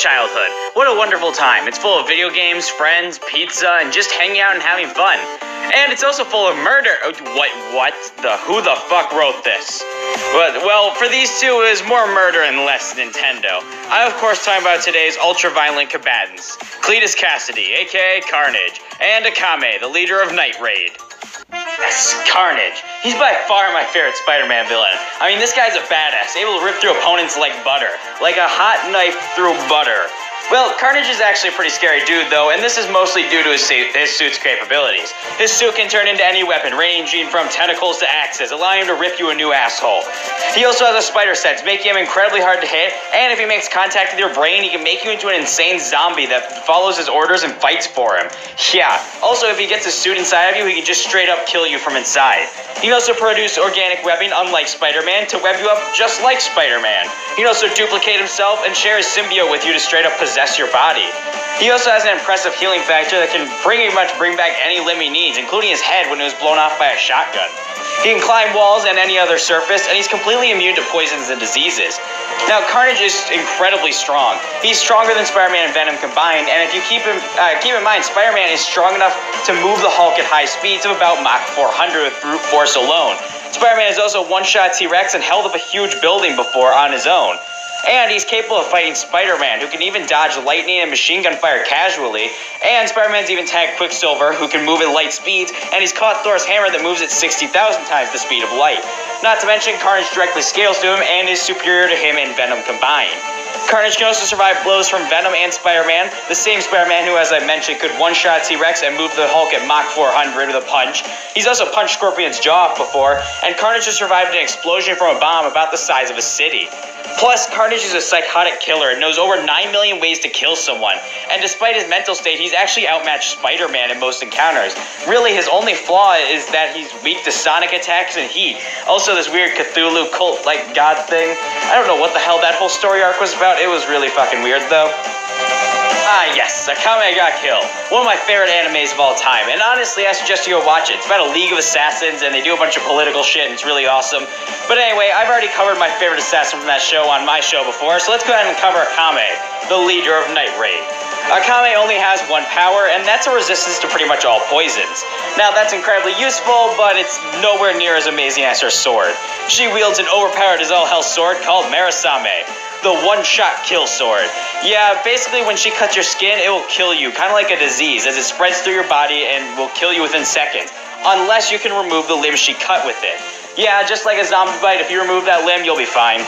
childhood. What a wonderful time. It's full of video games, friends, pizza, and just hanging out and having fun. And it's also full of murder. Who the fuck wrote this? Well, for these two, it was more murder and less Nintendo. I'm, of course, talking about today's ultra-violent combatants. Cletus Cassidy, aka Carnage, and Akame, the leader of Night Raid. Yes, Carnage. He's by far my favorite Spider-Man villain. I mean, this guy's a badass, able to rip through opponents like butter. Like a hot knife through butter. Well, Carnage is actually a pretty scary dude, though, and this is mostly due to his suit's capabilities. His suit can turn into any weapon, ranging from tentacles to axes, allowing him to rip you a new asshole. He also has a spider sense, making him incredibly hard to hit, and if he makes contact with your brain, he can make you into an insane zombie that follows his orders and fights for him. Yeah, also if he gets his suit inside of you, he can just straight up kill you from inside. He can also produce organic webbing, unlike Spider-Man, to web you up just like Spider-Man. He can also duplicate himself and share his symbiote with you to straight up possess your body. He also has an impressive healing factor that can pretty much bring back any limb he needs, including his head when it was blown off by a shotgun. He can climb walls and any other surface, and he's completely immune to poisons and diseases. Now, Carnage is incredibly strong. He's stronger than Spider-Man and Venom combined, and if you keep in mind, Spider-Man is strong enough to move the Hulk at high speeds of about Mach 400 with brute force alone. Spider-Man is also one-shot T-Rex and held up a huge building before on his own. And he's capable of fighting Spider-Man, who can even dodge lightning and machine gun fire casually. And Spider-Man's even tagged Quicksilver, who can move at light speeds, and he's caught Thor's hammer that moves at 60,000 times the speed of light. Not to mention, Carnage directly scales to him and is superior to him and Venom combined. Carnage can also survive blows from Venom and Spider-Man, the same Spider-Man who, as I mentioned, could one-shot T-Rex and move the Hulk at Mach 400 with a punch. He's also punched Scorpion's jaw off before, and Carnage has survived an explosion from a bomb about the size of a city. Plus, Carnage is a psychotic killer and knows over 9 million ways to kill someone, and despite his mental state, he's actually outmatched Spider-Man in most encounters. Really, his only flaw is that he's weak to sonic attacks and heat. Also, this weird Cthulhu cult-like god thing. I don't know what the hell that whole story arc was about. It was really fucking weird, though. Ah, yes, Akame got killed. One of my favorite animes of all time, and honestly, I suggest you go watch it. It's about a league of assassins, and they do a bunch of political shit, and it's really awesome. But anyway, I've already covered my favorite assassin from that show on my show before, so let's go ahead and cover Akame, the leader of Night Raid. Akame only has one power, and that's a resistance to pretty much all poisons. Now, that's incredibly useful, but it's nowhere near as amazing as her sword. She wields an overpowered as all hell sword called Marasame, the one-shot kill sword. Yeah, basically when she cuts your skin, it will kill you, kind of like a disease, as it spreads through your body and will kill you within seconds, unless you can remove the limb she cut with it. Yeah, just like a zombie bite, if you remove that limb, you'll be fine.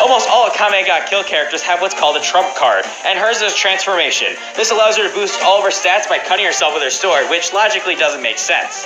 Almost all Akame got killed characters have what's called a trump card, and hers is transformation. This allows her to boost all of her stats by cutting herself with her sword, which logically doesn't make sense.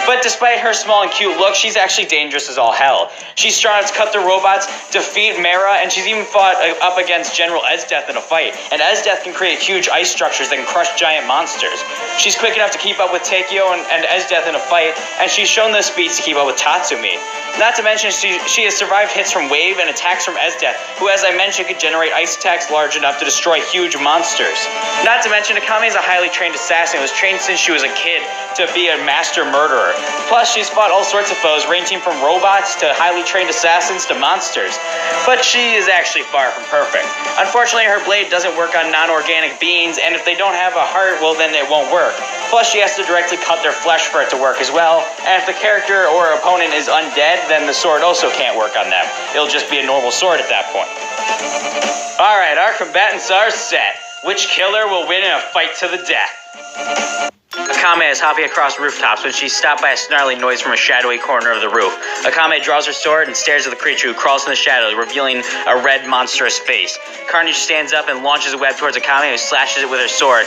But despite her small and cute look, she's actually dangerous as all hell. She's strong enough to cut through robots, defeat Mera, and she's even fought up against General Esdeath in a fight. And Esdeath can create huge ice structures that can crush giant monsters. She's quick enough to keep up with Takeo and Esdeath in a fight, and she's shown the speeds to keep up with Tatsumi. Not to mention, she has survived hits from Wave and attacks from Esdeath, who, as I mentioned, could generate ice attacks large enough to destroy huge monsters. Not to mention, Akame is a highly trained assassin who was trained since she was a kid to be a master murderer. Plus, she's fought all sorts of foes, ranging from robots to highly trained assassins to monsters. But she is actually far from perfect. Unfortunately, her blade doesn't work on non-organic beings, and if they don't have a heart, well, then it won't work. Plus, she has to directly cut their flesh for it to work as well, and if the character or opponent is undead, then the sword also can't work on them. It'll just be a normal sword at that point. Alright, our combatants are set. Which killer will win in a fight to the death? Akame is hopping across rooftops when she's stopped by a snarling noise from a shadowy corner of the roof. Akame draws her sword and stares at the creature who crawls in the shadows, revealing a red, monstrous face. Carnage stands up and launches a web towards Akame, who slashes it with her sword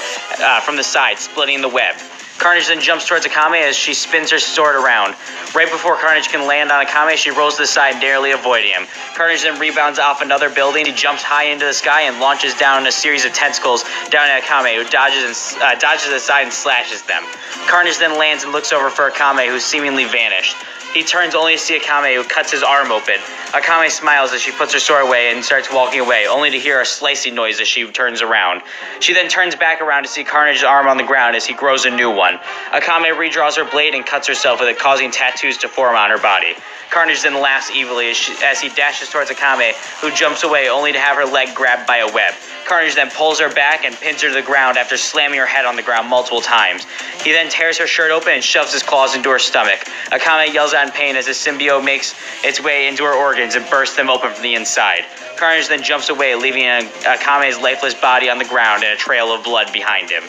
from the side, splitting the web. Carnage then jumps towards Akame as she spins her sword around. Right before Carnage can land on Akame, she rolls to the side, narrowly avoiding him. Carnage then rebounds off another building. He jumps high into the sky and launches down a series of tentacles down at Akame, who dodges aside and slashes them. Carnage then lands and looks over for Akame, who's seemingly vanished. He turns only to see Akame, who cuts his arm open. Akame smiles as she puts her sword away and starts walking away, only to hear a slicing noise as she turns around. She then turns back around to see Carnage's arm on the ground as he grows a new one. Akame redraws her blade and cuts herself with it, causing tattoos to form on her body. Carnage then laughs evilly as he dashes towards Akame, who jumps away only to have her leg grabbed by a web. Carnage then pulls her back and pins her to the ground after slamming her head on the ground multiple times. He then tears her shirt open and shoves his claws into her stomach. Akame yells out in pain as his symbiote makes its way into her organs and bursts them open from the inside. Carnage then jumps away, leaving Akame's lifeless body on the ground and a trail of blood behind him.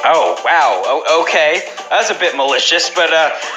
Oh, wow. Okay. That's a bit malicious, but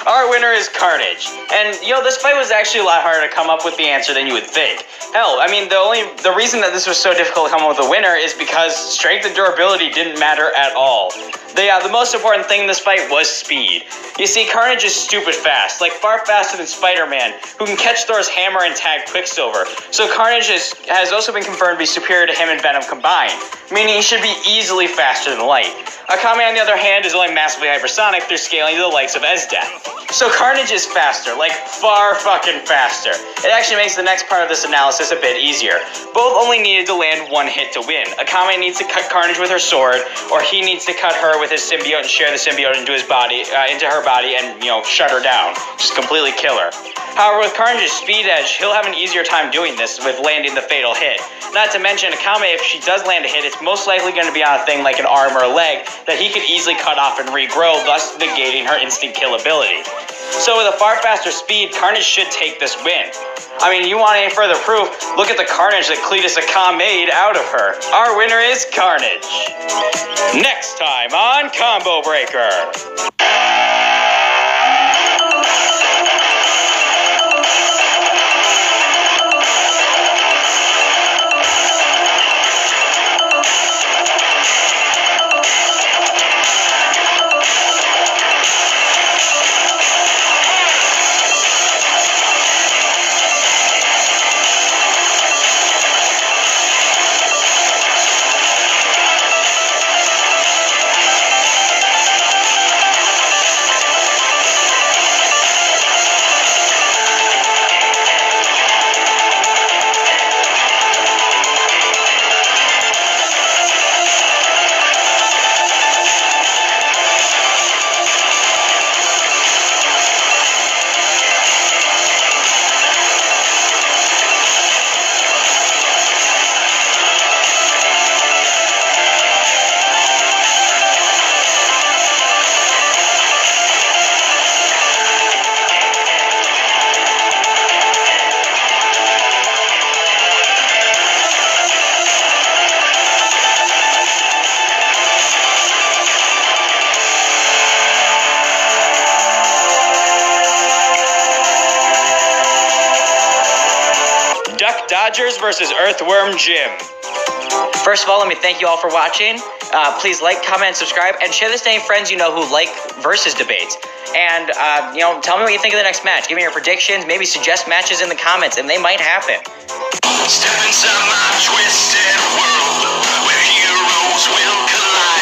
our winner is Carnage. And, this fight was actually a lot harder to come up with the answer than you would think. Hell, I mean, the reason that this was so difficult to come up with a winner is because strength and durability didn't matter at all. The most important thing in this fight was speed. You see, Carnage is stupid fast, like far faster than Spider-Man, who can catch Thor's hammer and tag Quicksilver. So Carnage has also been confirmed to be superior to him and Venom combined, meaning he should be easily faster than light. Akame, on the other hand, is only massively hypersonic through scaling to the likes of Esdeath. So Carnage is faster, like far fucking faster. It actually makes the next part of this analysis a bit easier. Both only needed to land one hit to win. Akame needs to cut Carnage with her sword, or he needs to cut her with his symbiote and share the symbiote into her body and, shut her down. Just completely kill her. However, with Carnage's speed edge, he'll have an easier time doing this with landing the fatal hit. Not to mention, Akame, if she does land a hit, it's most likely going to be on a thing like an arm or a leg that he could easily cut off and regrow, thus negating her instant kill ability. So with a far faster speed, Carnage should take this win. I mean, you want any further proof? Look at the carnage that Cletus Akame made out of her. Our winner is Carnage. Next time on Combo Breaker. Dodgers versus Earthworm Jim. First of all, let me thank you all for watching. Please like, comment, subscribe, and share this to any friends you know who like versus debates. And, tell me what you think of the next match. Give me your predictions, maybe suggest matches in the comments, and they might happen. Step inside my twisted world, where heroes will collide.